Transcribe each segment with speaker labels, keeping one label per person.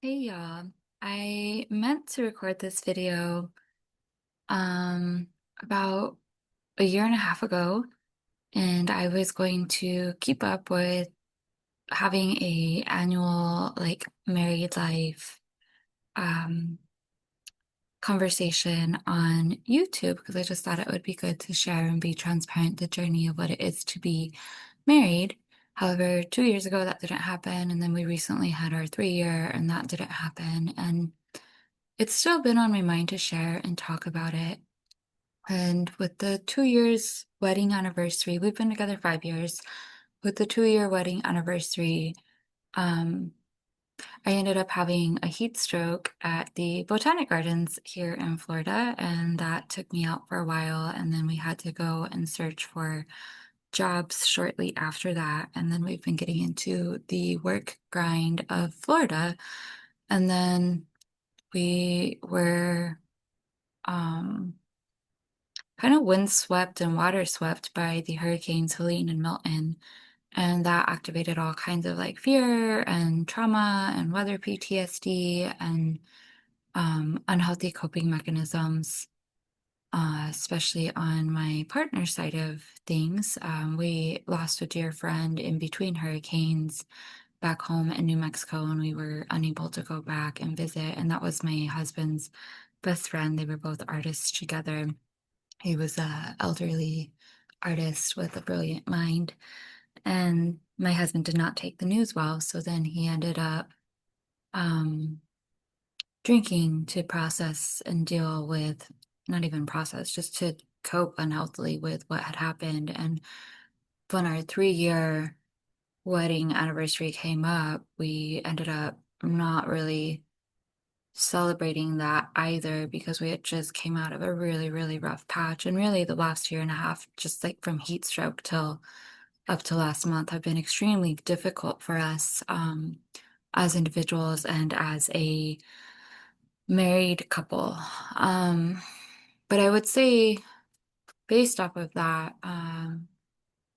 Speaker 1: Hey y'all. I meant to record this video um about a year and a half ago, and I was going to keep up with having a annual married life um conversation on YouTube because I just thought it would be good to share and be transparent the journey of what it is to be married. However, 2 years ago that didn't happen, and then we recently had our 3 year and that didn't happen. And it's still been on my mind to share and talk about it. And with the 2 years wedding anniversary, we've been together 5 years. With the 2 year wedding anniversary, um, I ended up having a heat stroke at the Botanic Gardens here in Florida, and that took me out for a while. And then we had to go and search for jobs shortly after that. And then we've been getting into the work grind of Florida. And then we were um, kind of windswept and water swept by the hurricanes Helene and Milton. And that activated all kinds of fear and trauma and weather PTSD and unhealthy coping mechanisms, especially on my partner's side of things. We lost a dear friend in between hurricanes back home in New Mexico, and we were unable to go back and visit. And that was my husband's best friend. They were both artists together. He was a elderly artist with a brilliant mind, and my husband did not take the news well. So then he ended up um, drinking to process and deal with, not even process, just to cope unhealthily with what had happened. And when our 3 year wedding anniversary came up, we ended up not really celebrating that either because we had just came out of a really, really rough patch. And really, the last year and a half, just like from heat stroke till up to last month, have been extremely difficult for us as individuals and as a married couple. Um, but I would say, based off of that,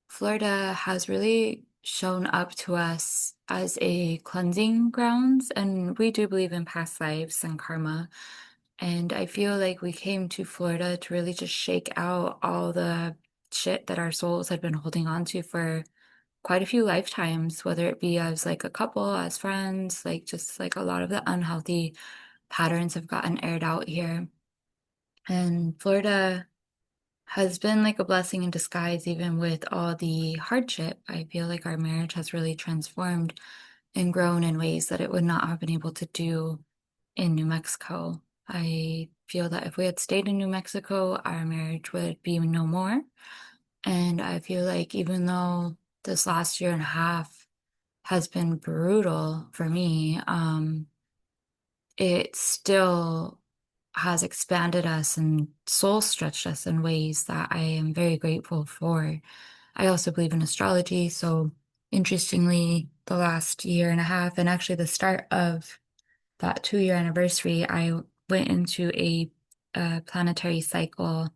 Speaker 1: Florida has really shown up to us as a cleansing grounds, and we do believe in past lives and karma. And I feel like we came to Florida to really just shake out all the shit that our souls had been holding on to for quite a few lifetimes, whether it be as a couple, as friends, just a lot of the unhealthy patterns have gotten aired out here. And Florida has been like a blessing in disguise, even with all the hardship. I feel like our marriage has really transformed and grown in ways that it would not have been able to do in New Mexico. I feel that if we had stayed in New Mexico, our marriage would be no more. And I feel like even though this last year and a half has been brutal for me, it still has expanded us and soul stretched us in ways that I am very grateful for. I also believe in astrology. So, interestingly, the last year and a half, and actually the start of that 2 year anniversary, I went into a planetary cycle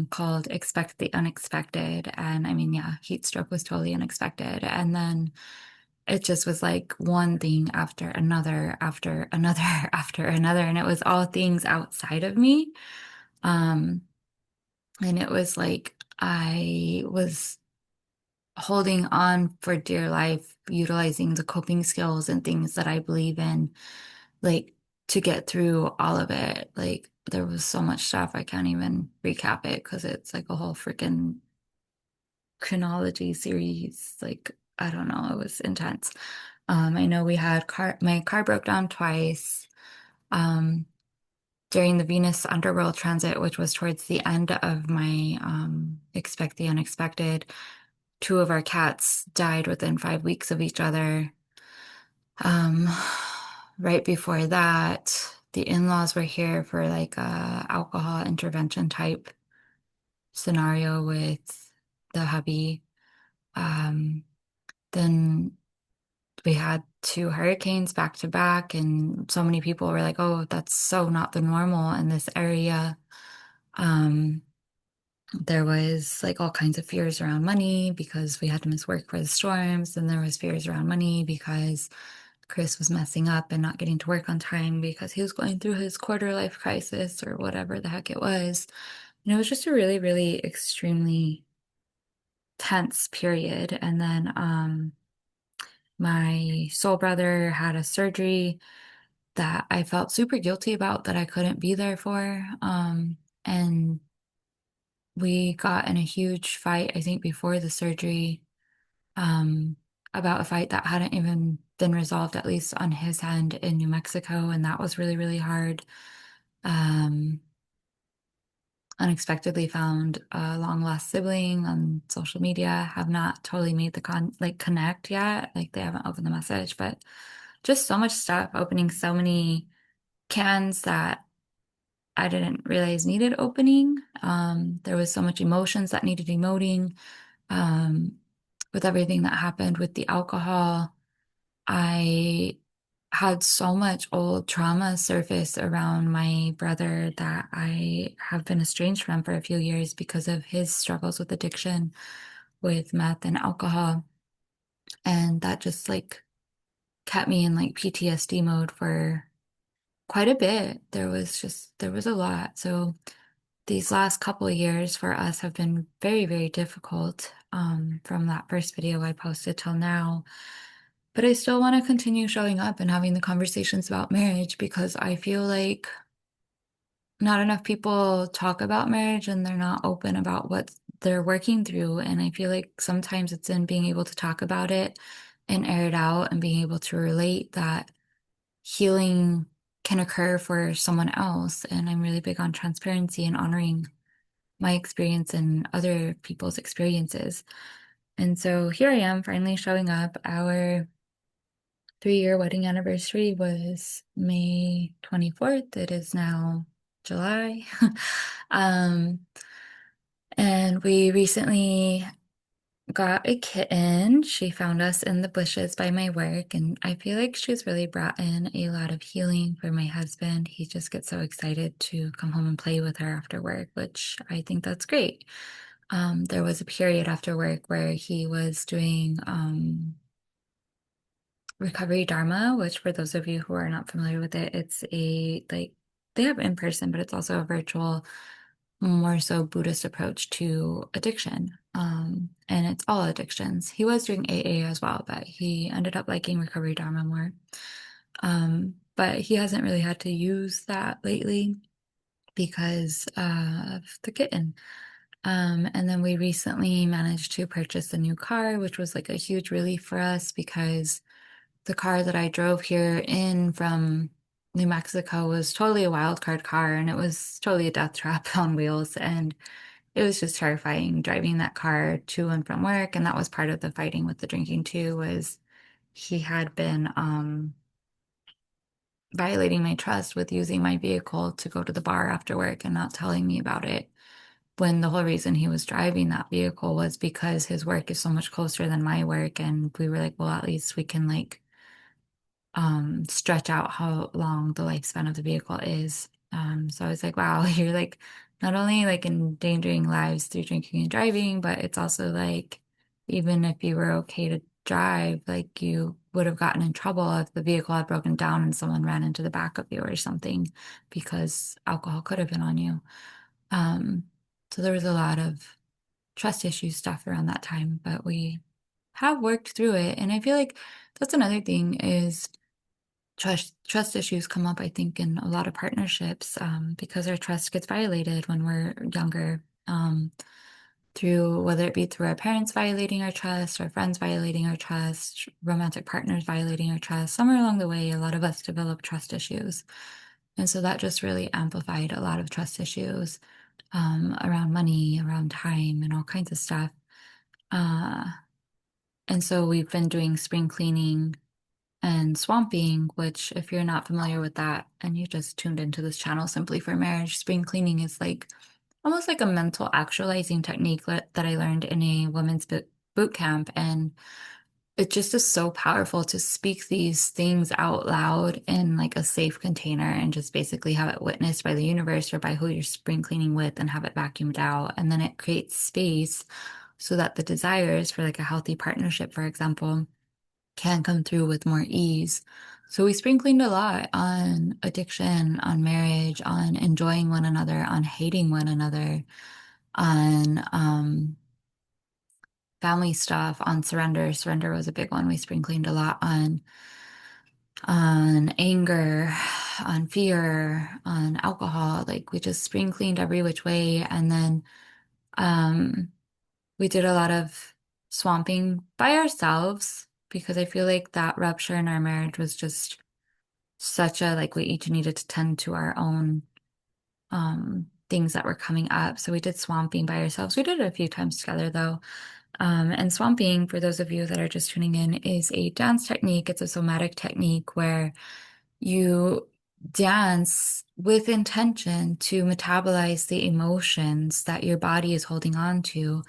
Speaker 1: called Expect the Unexpected. And I mean, yeah, heat stroke was totally unexpected. And then it just was like one thing after another, after another, after another. And it was all things outside of me. Um, and it was like I was holding on for dear life, utilizing the coping skills and things that I believe in, like to get through all of it. Like there was so much stuff I can't even recap it because it's like a whole freaking chronology series. Like I don't know, it was intense. I know we had my car broke down twice um, during the Venus underworld transit, which was towards the end of my Expect the Unexpected. Two of our cats died within 5 weeks of each other. Um, right before that, the in-laws were here for like a alcohol intervention type scenario with the hubby. Um, then we had two hurricanes back to back, and so many people were like, "Oh, that's so not the normal in this area." Um, there was like all kinds of fears around money because we had to miss work for the storms, and there was fears around money because Chris was messing up and not getting to work on time because he was going through his quarter life crisis or whatever the heck it was. And it was just a really, really extremely tense period. And then my soul brother had a surgery that I felt super guilty about that I couldn't be there for. And we got in a huge fight, I think, before the surgery, um, about a fight that hadn't even been resolved, at least on his end in New Mexico. And that was really, really hard. Um, Unexpectedly found a long lost sibling on social media. Have not totally made the connect yet. Like they haven't opened the message, but just so much stuff, opening so many cans that I didn't realize needed opening. There was so much emotions that needed emoting. Um, with everything that happened with the alcohol, I had so much old trauma surface around my brother that I have been estranged from for a few years because of his struggles with addiction with meth and alcohol. And that just like kept me in like PTSD mode for quite a bit. There was a lot. So these last couple of years for us have been very, very difficult, from that first video I posted till now. But I still want to continue showing up and having the conversations about marriage because I feel like not enough people talk about marriage and they're not open about what they're working through. And I feel like sometimes it's in being able to talk about it and air it out and being able to relate that healing can occur for someone else. And I'm really big on transparency and honoring my experience and other people's experiences. And so here I am finally showing up. Our 3-year wedding anniversary was May 24th. It is now July. Um, and we recently got a kitten. She found us in the bushes by my work, and I feel like she's really brought in a lot of healing for my husband. He just gets so excited to come home and play with her after work, which I think that's great. There was a period after work where he was doing Recovery Dharma, which for those of you who are not familiar with it, it's a like they have in person, but it's also a virtual, more so Buddhist approach to addiction. And it's all addictions. He was doing AA as well, but he ended up liking Recovery Dharma more. But he hasn't really had to use that lately because of the kitten. And then we recently managed to purchase a new car, which was like a huge relief for us because the car that I drove here in from New Mexico was totally a wild card car and it was totally a death trap on wheels. And it was just terrifying driving that car to and from work. And that was part of the fighting with the drinking too, was he had been violating my trust with using my vehicle to go to the bar after work and not telling me about it. When the whole reason he was driving that vehicle was because his work is so much closer than my work. And we were like, well, at least we can like stretch out how long the lifespan of the vehicle is. So I was like, wow, you're like not only like endangering lives through drinking and driving, but it's also like even if you were okay to drive, like you would have gotten in trouble if the vehicle had broken down and someone ran into the back of you or something because alcohol could have been on you. Um, so there was a lot of trust issue stuff around that time, but we have worked through it. And I feel like that's another thing is trust issues come up, I think, in a lot of partnerships, because our trust gets violated when we're younger, through whether it be through our parents violating our trust, our friends violating our trust, romantic partners violating our trust. Somewhere along the way, a lot of us develop trust issues. And so that just really amplified a lot of trust issues, around money, around time, and all kinds of stuff. Uh, and so we've been doing spring cleaning and swamping, which, if you're not familiar with that and you just tuned into this channel simply for marriage, spring cleaning is like almost like a mental actualizing technique that I learned in a women's boot camp. And it just is so powerful to speak these things out loud in like a safe container and just basically have it witnessed by the universe or by who you're spring cleaning with and have it vacuumed out. And then it creates space so that the desires for like a healthy partnership, for example, can come through with more ease. So we spring cleaned a lot on addiction, on marriage, on enjoying one another, on hating one another, on family stuff, on surrender. Surrender was a big one. We spring cleaned a lot on anger, on fear, on alcohol. Like we just spring cleaned every which way. And then um we did a lot of swamping by ourselves because I feel like that rupture in our marriage was just such a like we each needed to tend to our own things that were coming up. So we did swamping by ourselves. We did it a few times together though. And swamping, for those of you that are just tuning in, is a dance technique. It's a somatic technique where you dance with intention to metabolize the emotions that your body is holding on to.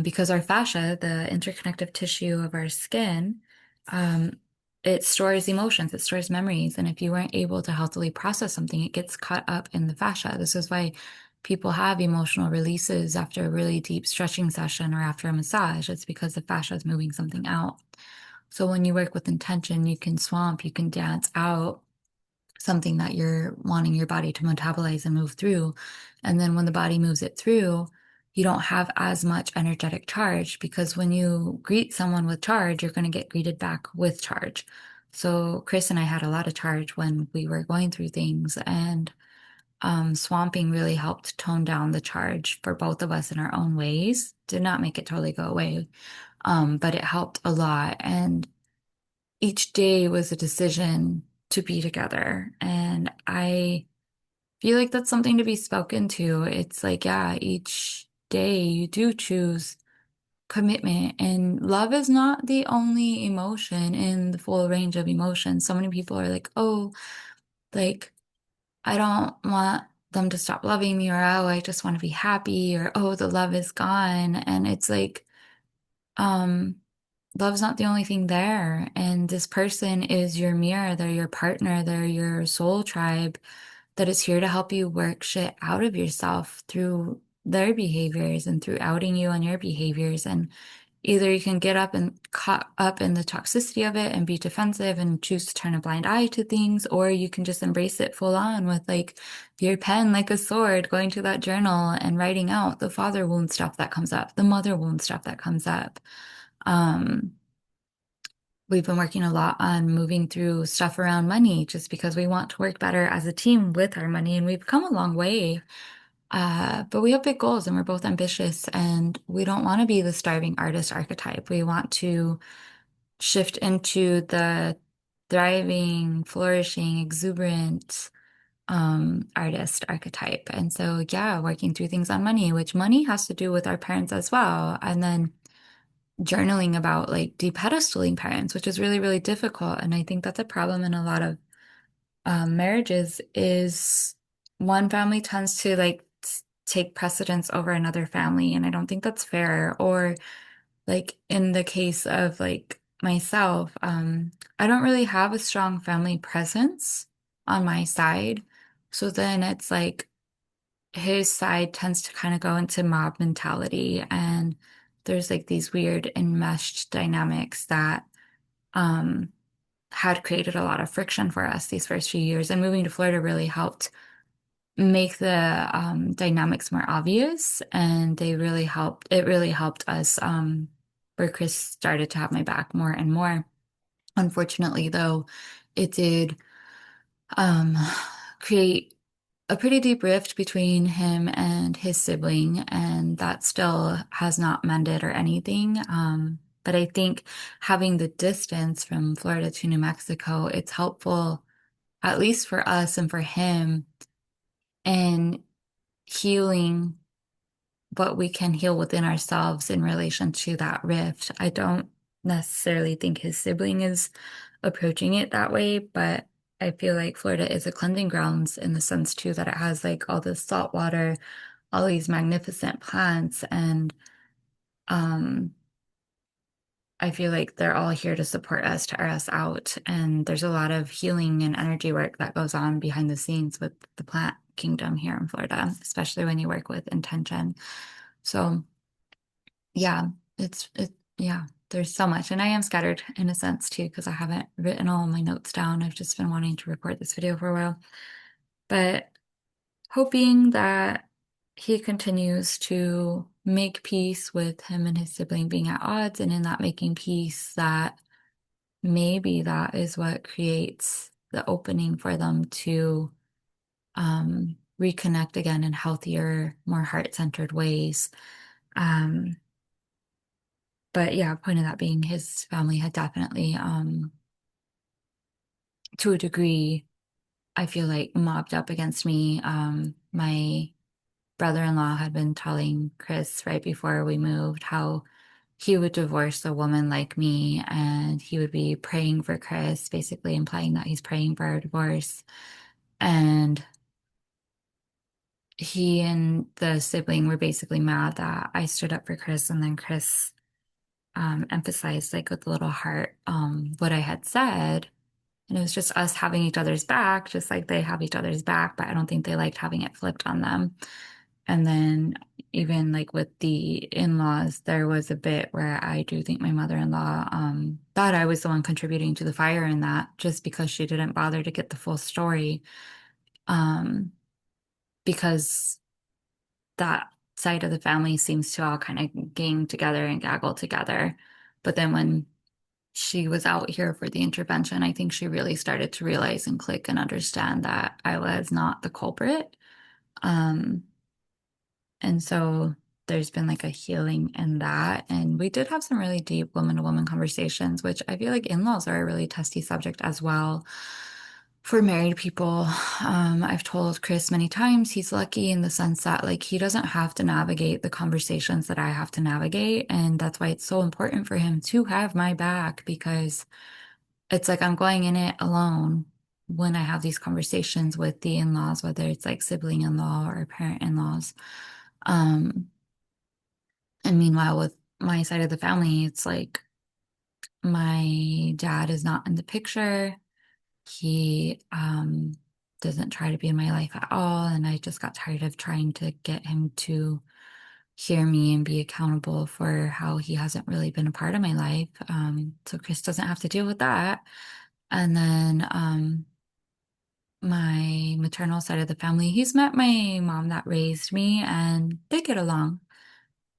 Speaker 1: Because our fascia, the interconnective tissue of our skin, um, it stores emotions, it stores memories. And if you weren't able to healthily process something, it gets caught up in the fascia. This is why people have emotional releases after a really deep stretching session or after a massage. It's because the fascia is moving something out. So when you work with intention, you can swamp, you can dance out something that you're wanting your body to metabolize and move through. And then when the body moves it through, you don't have as much energetic charge because when you greet someone with charge, you're going to get greeted back with charge. So Chris and I had a lot of charge when we were going through things, and swamping really helped tone down the charge for both of us in our own ways. Did not make it totally go away, but it helped a lot. And each day was a decision to be together. And I feel like that's something to be spoken to. It's like, yeah, each day you do choose commitment, and love is not the only emotion in the full range of emotions. So many people are like, oh, like, I don't want them to stop loving me, or oh, I just want to be happy, or oh, the love is gone. And it's like, um, love's not the only thing there. And this person is your mirror. They're your partner. They're your soul tribe that is here to help you work shit out of yourself through their behaviors and through outing you on your behaviors. And either you can get up and caught up in the toxicity of it and be defensive and choose to turn a blind eye to things, or you can just embrace it full on with like your pen like a sword, going to that journal and writing out the father wound stuff that comes up, the mother wound stuff that comes up. Um, we've been working a lot on moving through stuff around money just because we want to work better as a team with our money, and we've come a long way. But we have big goals and we're both ambitious, and we don't want to be the starving artist archetype. We want to shift into the thriving, flourishing, exuberant artist archetype. And so, yeah, working through things on money, which money has to do with our parents as well. And then journaling about like depedestaling parents, which is really, really difficult. And I think that's a problem in a lot of marriages is one family tends to like take precedence over another family. And I don't think that's fair. Or like in the case of like myself, I don't really have a strong family presence on my side. So then it's like his side tends to kind of go into mob mentality, and there's like these weird enmeshed dynamics that um had created a lot of friction for us these first few years. And moving to Florida really helped make the dynamics more obvious, and it really helped us where Chris started to have my back more and more. Unfortunately, though, it did um, create a pretty deep rift between him and his sibling, and that still has not mended or anything. But I think having the distance from Florida to New Mexico, it's helpful, at least for us and for him, in healing what we can heal within ourselves in relation to that rift. I don't necessarily think his sibling is approaching it that way, but I feel like Florida is a cleansing grounds in the sense too that it has like all this salt water, all these magnificent plants, and um I feel like they're all here to support us, to air us out. And there's a lot of healing and energy work that goes on behind the scenes with the plant kingdom here in Florida, especially when you work with intention. So yeah, yeah. there's so much, and I am scattered in a sense too, because I haven't written all my notes down. I've just been wanting to record this video for a while, but hoping that he continues to make peace with him and his sibling being at odds, and in that making peace, that maybe that is what creates the opening for them to reconnect again in healthier, more heart-centered ways. Um, but yeah, point of that being his family had definitely, to a degree, I feel like mobbed up against me. My brother-in-law had been telling Chris right before we moved how he would divorce a woman like me, and he would be praying for Chris, basically implying that he's praying for our divorce. And he and the sibling were basically mad that I stood up for Chris, and then Chris emphasized, like with a little heart, what I had said. And it was just us having each other's back, just like they have each other's back, but I don't think they liked having it flipped on them. And then even like with the in-laws, there was a bit where I do think my mother-in-law thought I was the one contributing to the fire in that, just because she didn't bother to get the full story. Um, because that side of the family seems to all kind of gang together and gaggle together. But then when she was out here for the intervention, I think she really started to realize and click and understand that I was not the culprit. Um, and so there's been like a healing in that. And we did have some really deep woman to woman conversations, which I feel like in-laws are a really testy subject as well for married people. I've told Chris many times he's lucky in the sense that like he doesn't have to navigate the conversations that I have to navigate. And that's why it's so important for him to have my back, because it's like I'm going in it alone when I have these conversations with the in-laws, whether it's like sibling in-law or parent in-laws. Um, and meanwhile, with my side of the family, it's like my dad is not in the picture. He doesn't try to be in my life at all. And I just got tired of trying to get him to hear me and be accountable for how he hasn't really been a part of my life. So Chris doesn't have to deal with that. And then my maternal side of the family, he's met my mom that raised me, and they get along.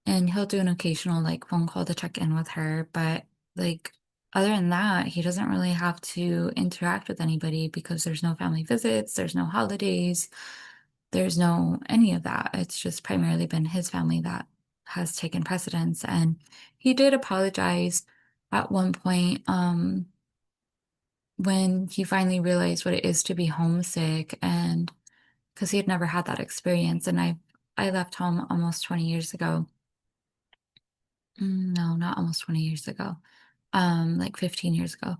Speaker 1: And he'll do an occasional like phone call to check in with her. But like other than that, he doesn't really have to interact with anybody because there's no family visits, there's no holidays, there's no any of that. It's just primarily been his family that has taken precedence. And he did apologize at one point, when he finally realized what it is to be homesick, and because he had never had that experience. And I left home almost 20 years ago. No, not almost 20 years ago. Like 15 years ago.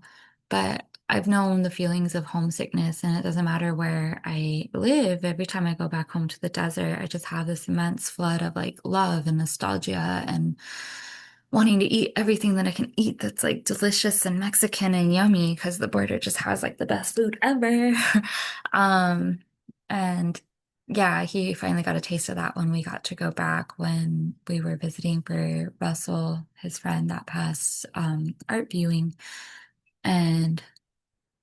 Speaker 1: But I've known the feelings of homesickness, and it doesn't matter where I live. Every time I go back home to the desert, I just have this immense flood of like love and nostalgia and wanting to eat everything that I can eat that's like delicious and Mexican and yummy, because the border just has like the best food ever. Um, and yeah, he finally got a taste of that when we got to go back when we were visiting for Russell, his friend that passed, art viewing. And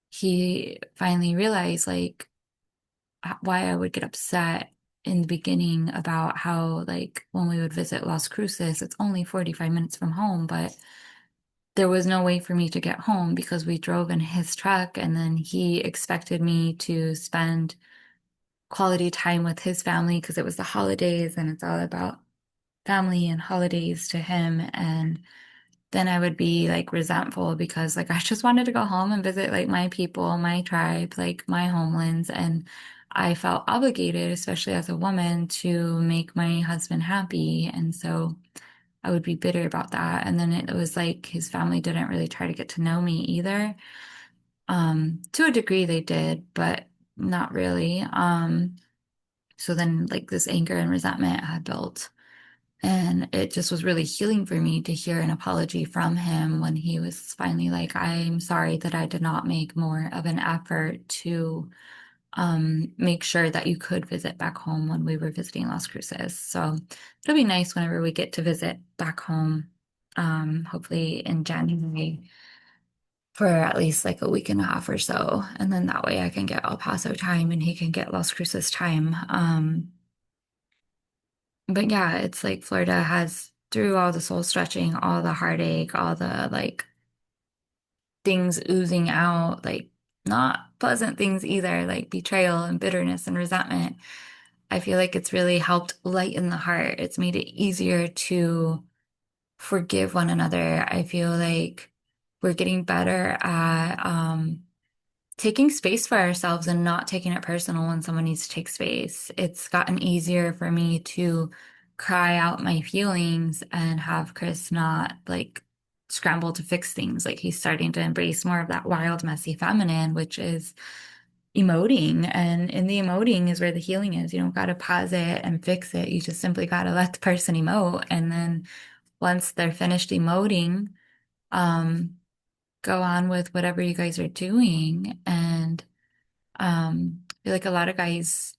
Speaker 1: he finally realized like why I would get upset in the beginning about how like when we would visit Las Cruces, it's only 45 minutes from home, but there was no way for me to get home because we drove in his truck, and then he expected me to spend quality time with his family because it was the holidays and it's all about family and holidays to him. And then I would be like resentful because like I just wanted to go home and visit like my people, my tribe, like my homelands. And I felt obligated, especially as a woman, to make my husband happy. And so I would be bitter about that. And then it was like his family didn't really try to get to know me either. To a degree they did, but not really. So then like this anger and resentment had built. And it just was really healing for me to hear an apology from him when he was finally like, I'm sorry that I did not make more of an effort to make sure that you could visit back home when we were visiting Las Cruces. So it'll be nice whenever we get to visit back home. hopefully in January for at least like a week and a half or so. And then that way I can get El Paso time and he can get Las Cruces time. But yeah, it's like Florida has through all the soul stretching, all the heartache, all the like things oozing out, like not pleasant things either, like betrayal and bitterness and resentment. I feel like it's really helped lighten the heart. It's made it easier to forgive one another. I feel like we're getting better at taking space for ourselves and not taking it personal when someone needs to take space. It's gotten easier for me to cry out my feelings and have Chris not like scramble to fix things. Like he's starting to embrace more of that wild, messy feminine, which is emoting. And in the emoting is where the healing is. You don't got to pause it and fix it. You just simply got to let the person emote. And then once they're finished emoting, um, go on with whatever you guys are doing. And I feel like a lot of guys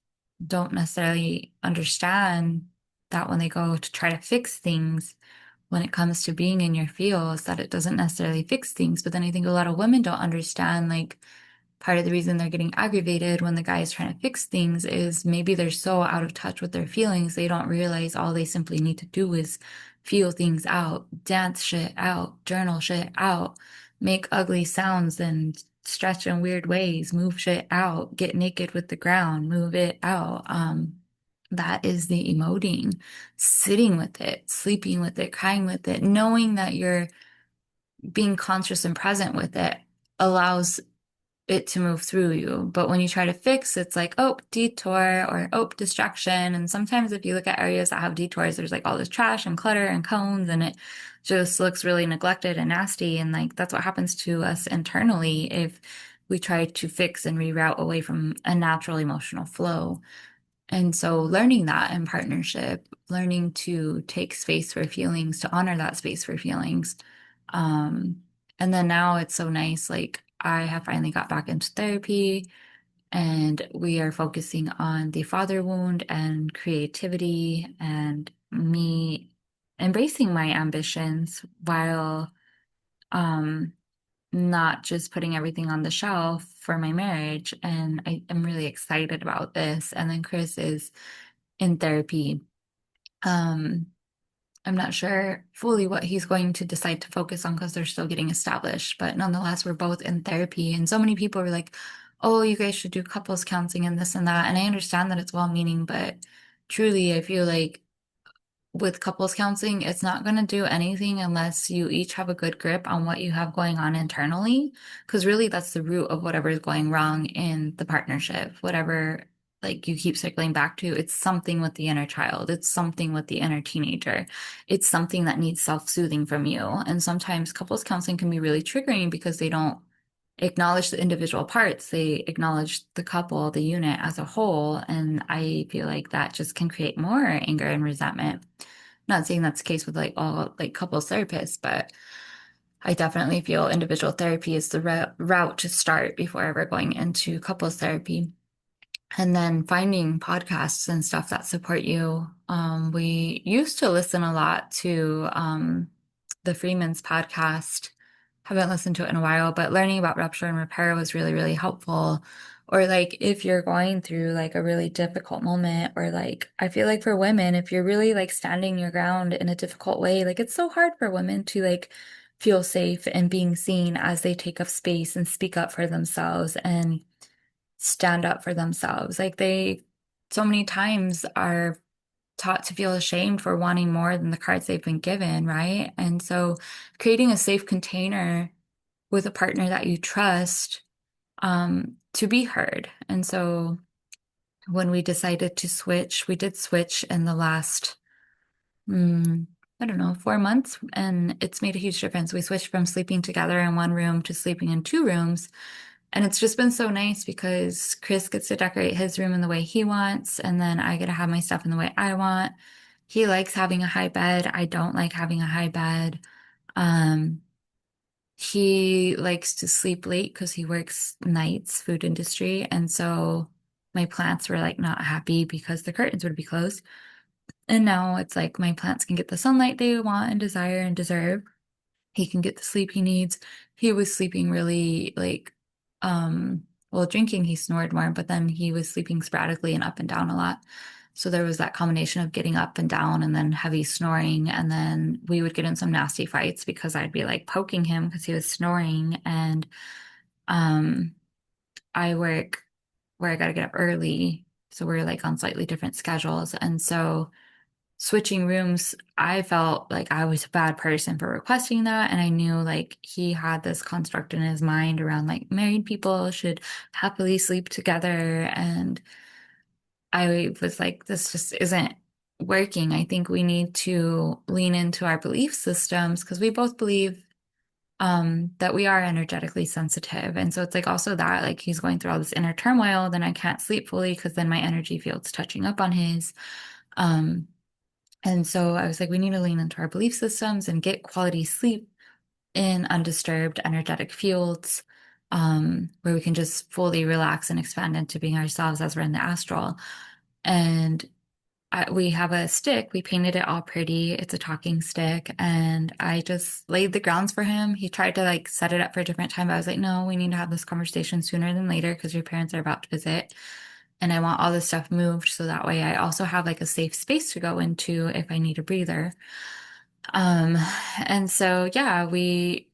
Speaker 1: don't necessarily understand that when they go to try to fix things, when it comes to being in your feels, that it doesn't necessarily fix things. But then I think a lot of women don't understand, like, part of the reason they're getting aggravated when the guy is trying to fix things is maybe they're so out of touch with their feelings, they don't realize all they simply need to do is feel things out, dance shit out, journal shit out, make ugly sounds and stretch in weird ways, move shit out, get naked with the ground, move it out. That is the emoting, sitting with it, sleeping with it, crying with it, knowing that you're being conscious and present with it allows it to move through you. But when you try to fix, it's like, oh, detour or oh, distraction. And sometimes if you look at areas that have detours, there's like all this trash and clutter and cones, and it just looks really neglected and nasty. And like that's what happens to us internally if we try to fix and reroute away from a natural emotional flow. And so learning that in partnership, learning to take space for feelings, to honor that space for feelings. Um, and then now it's so nice. Like I have finally got back into therapy and we are focusing on the father wound and creativity and me embracing my ambitions while um not just putting everything on the shelf for my marriage. And I am really excited about this. And then Chris is in therapy. Um, I'm not sure fully what he's going to decide to focus on because they're still getting established, but nonetheless, we're both in therapy. And so many people are like, oh, you guys should do couples counseling and this and that. And I understand that it's well-meaning, but truly, I feel like with couples counseling, it's not going to do anything unless you each have a good grip on what you have going on internally. Because really, that's the root of whatever is going wrong in the partnership. Whatever, like you keep circling back to, it's something with the inner child, it's something with the inner teenager, it's something that needs self-soothing from you. And sometimes couples counseling can be really triggering because they don't acknowledge the individual parts, they acknowledge the couple, the unit as a whole. And I feel like that just can create more anger and resentment. Not saying that's the case with like all like couples therapists, but I definitely feel individual therapy is the route to start before ever going into couples therapy. And then finding podcasts and stuff that support you. We used to listen a lot to the Freeman's podcast. Haven't listened to it in a while, but learning about rupture and repair was really, really helpful. Or like if you're going through like a really difficult moment, or like I feel like for women, if you're really like standing your ground in a difficult way, like it's so hard for women to like feel safe and being seen as they take up space and speak up for themselves and stand up for themselves. Like they so many times are taught to feel ashamed for wanting more than the cards they've been given, right? And so creating a safe container with a partner that you trust to be heard. And so when we decided to switch, we did switch in the last, I don't know, 4 months, and it's made a huge difference. We switched from sleeping together in one room to sleeping in two rooms. And it's just been so nice because Chris gets to decorate his room in the way he wants, and then I get to have my stuff in the way I want. He likes having a high bed. I don't like having a high bed. Um, he likes to sleep late because he works nights, food industry. And so my plants were like not happy because the curtains would be closed. And now it's like my plants can get the sunlight they want and desire and deserve. He can get the sleep he needs. He was sleeping really like, well, drinking, he snored more, but then he was sleeping sporadically and up and down a lot. So there was that combination of getting up and down and then heavy snoring. And then we would get in some nasty fights because I'd be like poking him because he was snoring. And um, I work where I got to get up early. So we're like on slightly different schedules. And so switching rooms, I felt like I was a bad person for requesting that. And I knew like he had this construct in his mind around like married people should happily sleep together. And I was like, this just isn't working. I think we need to lean into our belief systems because we both believe that we are energetically sensitive. And so it's like also that like he's going through all this inner turmoil, then I can't sleep fully because then my energy field's touching up on his. Um, and so I was like, we need to lean into our belief systems and get quality sleep in undisturbed energetic fields, where we can just fully relax and expand into being ourselves as we're in the astral. And we have a stick. We painted it all pretty. It's a talking stick. And I just laid the grounds for him. He tried to like set it up for a different time. But I was like, no, we need to have this conversation sooner than later because your parents are about to visit. And I want all this stuff moved so that way I also have like a safe space to go into if I need a breather. Um, and so yeah, we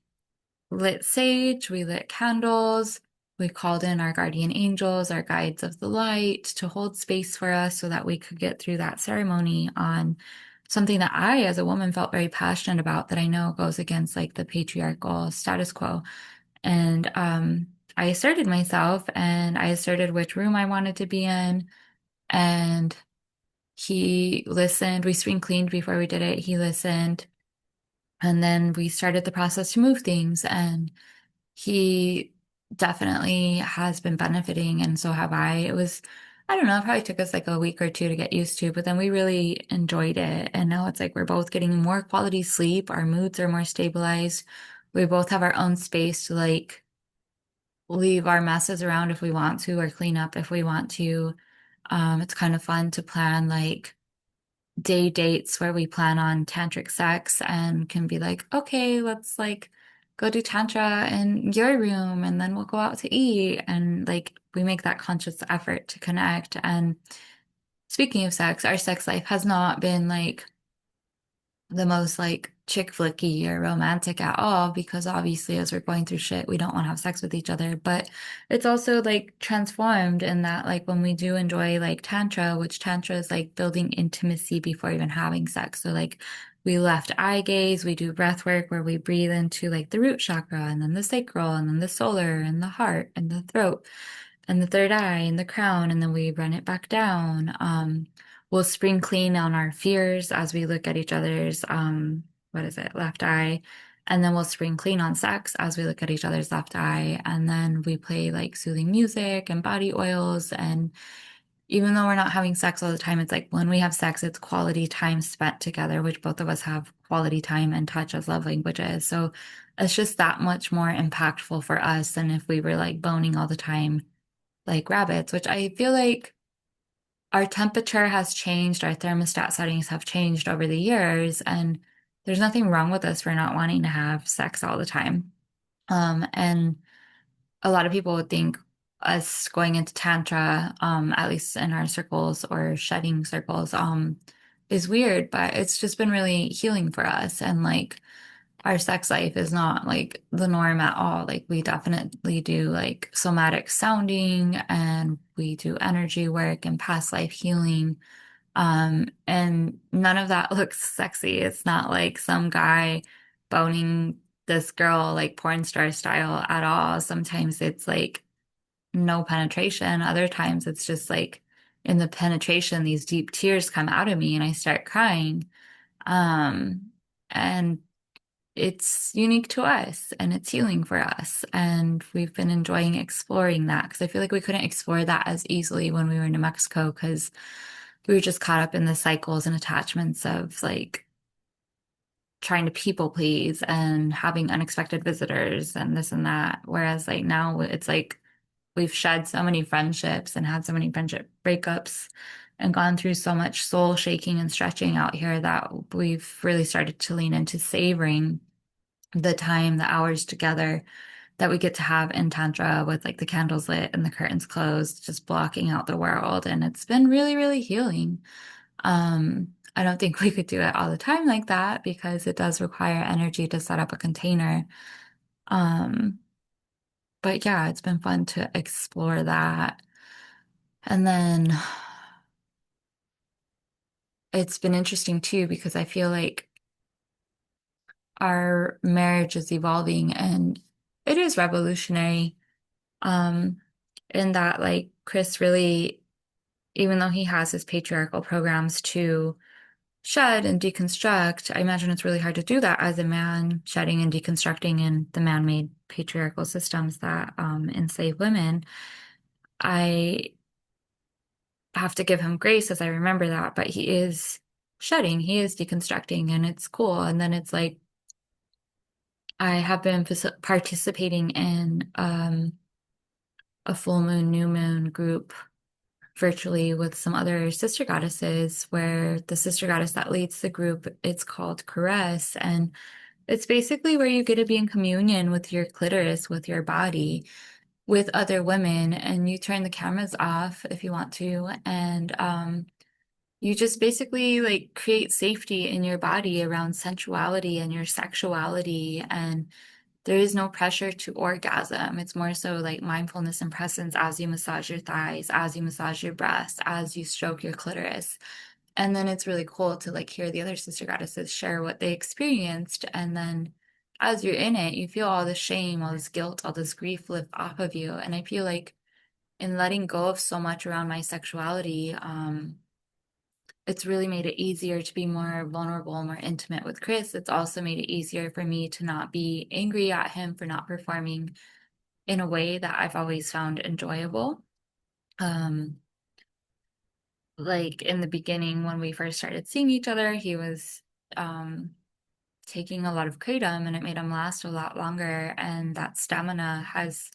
Speaker 1: lit sage, we lit candles, we called in our guardian angels, our guides of the light to hold space for us so that we could get through that ceremony on something that I, as a woman, felt very passionate about that I know goes against like the patriarchal status quo. And I asserted myself and I asserted which room I wanted to be in. And he listened. We spring cleaned before we did it. He listened. And then we started the process to move things. And he definitely has been benefiting, and so have I. It was, I don't know, it probably took us like a week or two to get used to, but then we really enjoyed it. And now it's like we're both getting more quality sleep. Our moods are more stabilized. We both have our own space to like leave our messes around if we want to, or clean up if we want to. It's kind of fun to plan like day dates where we plan on tantric sex and can be like, okay, let's like go do tantra in your room and then we'll go out to eat. And like we make that conscious effort to connect. And speaking of sex, our sex life has not been like the most like chick flicky or romantic at all because obviously as we're going through shit we don't want to have sex with each other, but it's also like transformed in that like when we do enjoy like tantra, which tantra is like building intimacy before even having sex, so like we left eye gaze, we do breath work where we breathe into like the root chakra and then the sacral and then the solar and the heart and the throat and the third eye and the crown, and then we run it back down. We'll spring clean on our fears as we look at each other's, what is it, left eye. And then we'll spring clean on sex as we look at each other's left eye. And then we play like soothing music and body oils. And even though we're not having sex all the time, it's like when we have sex, it's quality time spent together, which both of us have quality time and touch as love languages. So it's just that much more impactful for us than if we were like boning all the time like rabbits, which I feel like our temperature has changed, our thermostat settings have changed over the years, and there's nothing wrong with us for not wanting to have sex all the time. And a lot of people would think us going into tantra, at least in our circles or shedding circles, is weird, but it's just been really healing for us. And like our sex life is not like the norm at all. Like we definitely do like somatic sounding and we do energy work and past life healing. And none of that looks sexy. It's not like some guy boning this girl like porn star style at all. Sometimes it's like no penetration. Other times it's just like in the penetration, these deep tears come out of me and I start crying. And it's unique to us and it's healing for us. And we've been enjoying exploring that because I feel like we couldn't explore that as easily when we were in New Mexico because we were just caught up in the cycles and attachments of like trying to people please and having unexpected visitors and this and that. Whereas like now it's like we've shed so many friendships and had so many friendship breakups and gone through so much soul shaking and stretching out here that we've really started to lean into savoring the time, the hours together that we get to have in Tantra with like the candles lit and the curtains closed, just blocking out the world. And it's been really, really healing. I don't think we could do it all the time like that because it does require energy to set up a container. Um, but yeah, it's been fun to explore that. And then it's been interesting too because I feel like our marriage is evolving and it is revolutionary. Um, in that like Chris really, even though he has his patriarchal programs to shed and deconstruct, I imagine it's really hard to do that as a man, shedding and deconstructing in the man-made patriarchal systems that enslave women. I have to give him grace as I remember that, but he is shedding, he is deconstructing, and it's cool. And then it's like I have been participating in a full moon, new moon group virtually with some other sister goddesses, where the sister goddess that leads the group, it's called Caress, and it's basically where you get to be in communion with your clitoris, with your body, with other women, and you turn the cameras off if you want to, and you just basically like create safety in your body around sensuality and your sexuality, and there is no pressure to orgasm. It's more so like mindfulness and presence as you massage your thighs, as you massage your breasts, as you stroke your clitoris. And then it's really cool to like hear the other sister goddesses share what they experienced. And then as you're in it, you feel all this shame, all this guilt, all this grief lift off of you. And I feel like in letting go of so much around my sexuality, it's really made it easier to be more vulnerable, more intimate with Chris. It's also made it easier for me to not be angry at him for not performing in a way that I've always found enjoyable. Um, like in the beginning, when we first started seeing each other, he was um, taking a lot of kratom and it made him last a lot longer. And that stamina has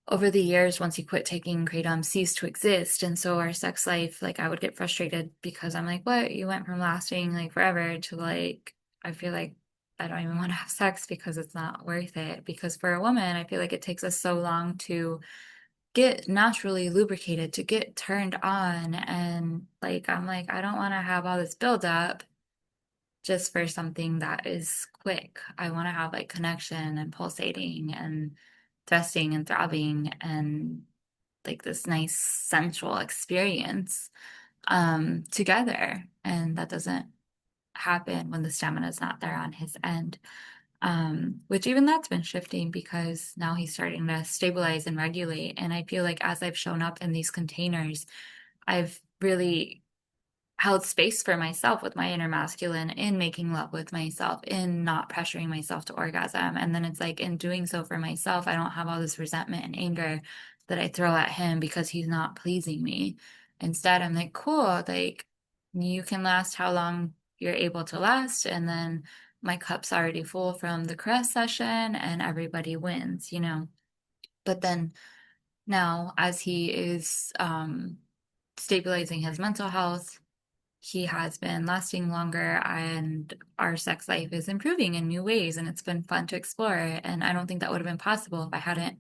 Speaker 1: over the years, once he quit taking kratom, ceased to exist. And so our sex life, like I would get frustrated because I'm like, what? You went from lasting like forever to like, I feel like I don't even want to have sex because it's not worth it. Because for a woman, I feel like it takes us so long to get naturally lubricated, to get turned on. And like, I'm like, I don't want to have all this buildup just for something that is quick. I want to have like connection and pulsating and thrusting and throbbing and like this nice sensual experience together. And that doesn't happen when the stamina is not there on his end. Which even that's been shifting because now he's starting to stabilize and regulate. And I feel like as I've shown up in these containers, I've really held space for myself with my inner masculine in making love with myself, in not pressuring myself to orgasm. And then it's like in doing so for myself, I don't have all this resentment and anger that I throw at him because he's not pleasing me. Instead, I'm like, cool, like you can last how long you're able to last. And then my cup's already full from the caress session and everybody wins, you know? But then now, as he is stabilizing his mental health, he has been lasting longer and our sex life is improving in new ways and it's been fun to explore. And I don't think that would have been possible if I hadn't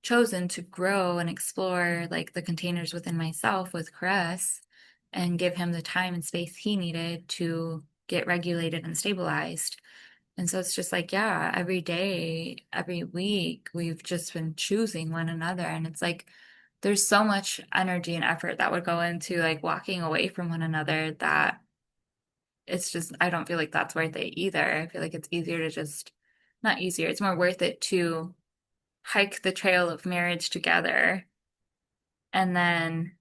Speaker 1: chosen to grow and explore like the containers within myself with Caress and give him the time and space he needed to get regulated and stabilized. And so it's just like, yeah, every day, every week, we've just been choosing one another. And it's like, there's so much energy and effort that would go into like walking away from one another that it's just, I don't feel like that's worth it either. I feel like it's easier to just, not easier, it's more worth it to hike the trail of marriage together and then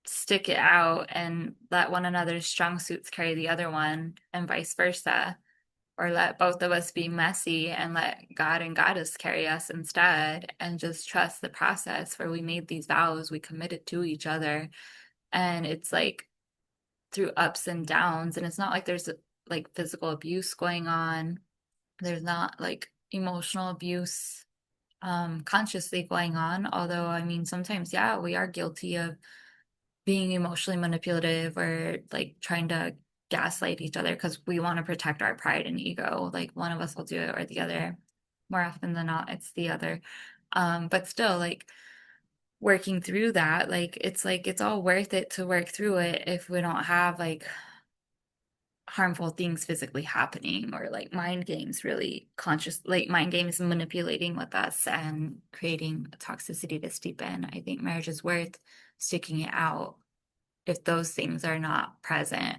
Speaker 1: stick it out and let one another's strong suits carry the other one and vice versa. Or let both of us be messy and let God and Goddess carry us instead and just trust the process where we made these vows, we committed to each other. And it's like through ups and downs. And it's not like there's like physical abuse going on. There's not like emotional abuse consciously going on. Although, I mean, sometimes, yeah, we are guilty of being emotionally manipulative or like trying to gaslight each other because we want to protect our pride and ego. Like one of us will do it or the other. More often than not, it's the other. But still, like working through that, like it's all worth it to work through it if we don't have like harmful things physically happening or like mind games really conscious like mind games manipulating with us and creating toxicity to steepen. I think marriage is worth sticking it out if those things are not present.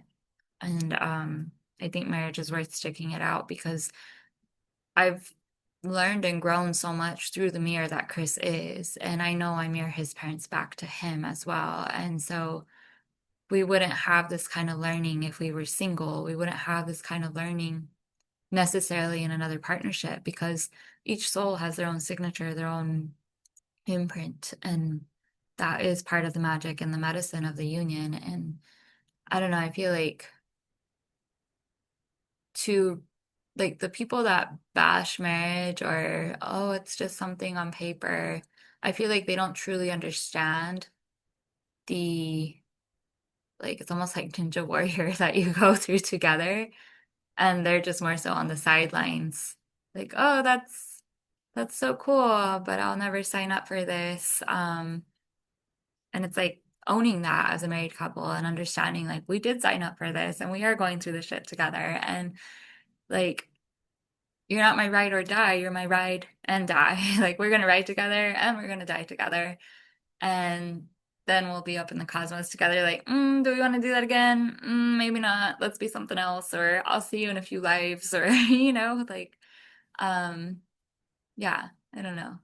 Speaker 1: And I think marriage is worth sticking it out because I've learned and grown so much through the mirror that Chris is. And I know I mirror his parents back to him as well. And so we wouldn't have this kind of learning if we were single. We wouldn't have this kind of learning necessarily in another partnership because each soul has their own signature, their own imprint. And that is part of the magic and the medicine of the union. And I don't know, I feel like to like the people that bash marriage or oh it's just something on paper, I feel like they don't truly understand the like it's almost like Ninja Warrior that you go through together and they're just more so on the sidelines like oh that's so cool but I'll never sign up for this and it's like owning that as a married couple and understanding like we did sign up for this and we are going through the shit together and like you're not my ride or die, you're my ride and die. Like we're gonna ride together and we're gonna die together. And then we'll be up in the cosmos together, like, do we want to do that again? Maybe not. Let's be something else, or I'll see you in a few lives, or like, um, yeah, I don't know.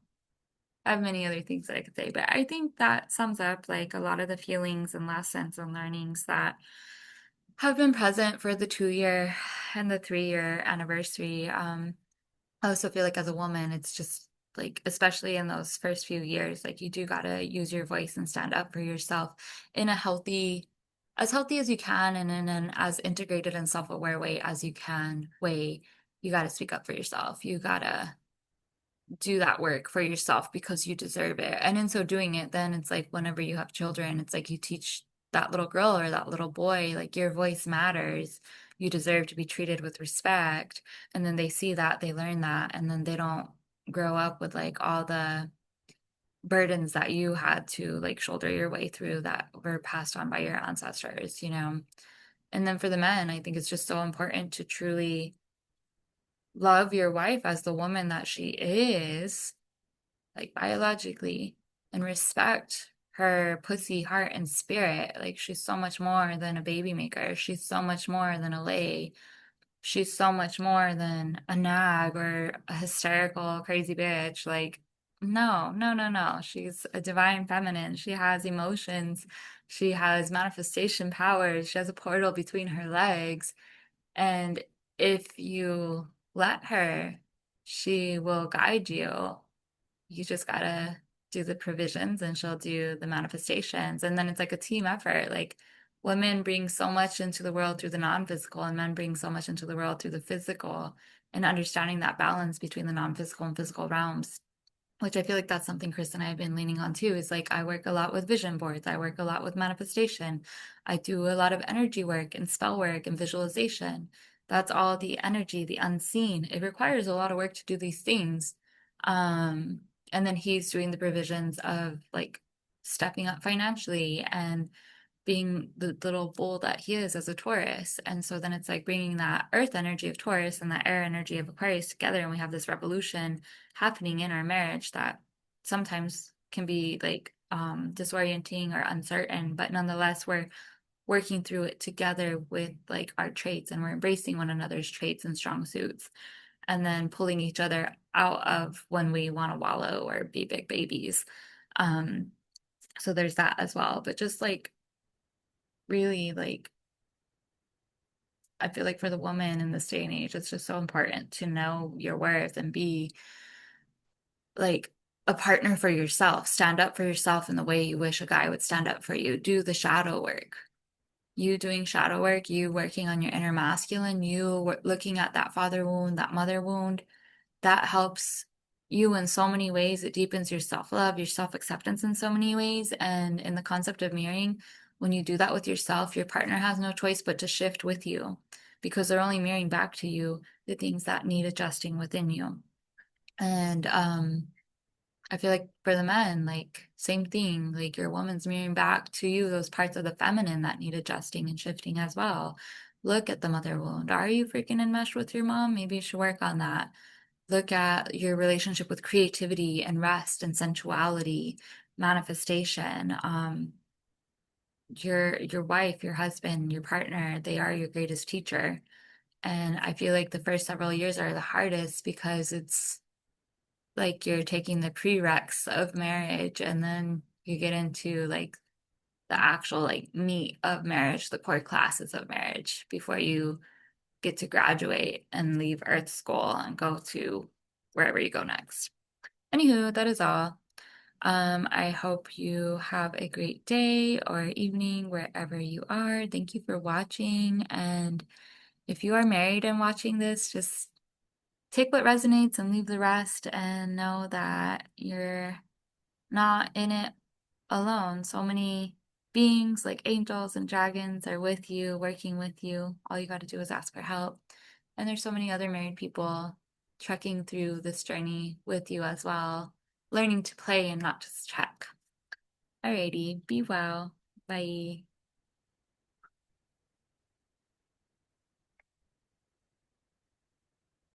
Speaker 1: I have many other things that I could say, but I think that sums up like a lot of the feelings and lessons and learnings that have been present for the 2 year and the 3 year anniversary. I also feel like as a woman, it's just like, especially in those first few years, like you do gotta use your voice and stand up for yourself in a as healthy as you can, and in an as integrated and self-aware way as you can way. You gotta speak up for yourself. You gotta do that work for yourself because you deserve it. And in so doing it, then it's like whenever you have children, it's like you teach that little girl or that little boy, like your voice matters. You deserve to be treated with respect. And then they see that, they learn that, and then they don't grow up with like all the burdens that you had to like shoulder your way through that were passed on by your ancestors. And then for the men, I think it's just so important to truly love your wife as the woman that she is like biologically and respect her pussy heart and spirit. Like she's so much more than a baby maker. She's so much more than a lay. She's so much more than a nag or a hysterical crazy bitch. Like no, no, no, no. She's a divine feminine. She has emotions. She has manifestation powers. She has a portal between her legs. And if you let her, she will guide you. You just gotta do the provisions and she'll do the manifestations. And then it's like a team effort. Like women bring so much into the world through the non-physical, and men bring so much into the world through the physical, and understanding that balance between the non-physical and physical realms, which I feel like that's something Chris and I have been leaning on too, is like I work a lot with vision boards, I work a lot with manifestation, I do a lot of energy work and spell work and visualization. That's all the energy, the unseen. It requires a lot of work to do these things. Um, and then he's doing the provisions of like stepping up financially and being the little bull that he is as a Taurus. And so then it's like bringing that earth energy of Taurus and that air energy of Aquarius together. And we have this revolution happening in our marriage that sometimes can be like disorienting or uncertain, but nonetheless, we're working through it together with like our traits, and we're embracing one another's traits and strong suits, and then pulling each other out of when we want to wallow or be big babies. Um, so there's that as well. But just like really like I feel like for the woman in this day and age, it's just so important to know your worth and be like a partner for yourself. Stand up for yourself in the way you wish a guy would stand up for you. Do the shadow work. You doing shadow work, you working on your inner masculine, looking at that father wound, that mother wound, that helps you in so many ways. It deepens your self love, your self acceptance in so many ways. And in the concept of mirroring, When you do that with yourself, your partner has no choice but to shift with you because they're only mirroring back to you the things that need adjusting within you. And I feel like for the men, like same thing, like your woman's mirroring back to you those parts of the feminine that need adjusting and shifting as well. Look at the mother wound. Are you freaking enmeshed with your mom? Maybe you should work on that. Look at your relationship with creativity and rest and sensuality, manifestation. Your wife, your husband, your partner, they are your greatest teacher. And I feel like the first several years are the hardest because it's like you're taking the prereqs of marriage and then you get into like the actual like meat of marriage, the core classes of marriage before you get to graduate and leave Earth School and go to wherever you go next. Anywho, that is all. I hope you have a great day or evening wherever you are. Thank you for watching. And if you are married and watching this, just take what resonates and leave the rest and know that you're not in it alone. So many beings like angels and dragons are with you, working with you. All you got to do is ask for help. And there's so many other married people trekking through this journey with you as well, learning to play and not just check. Alrighty, be well. Bye.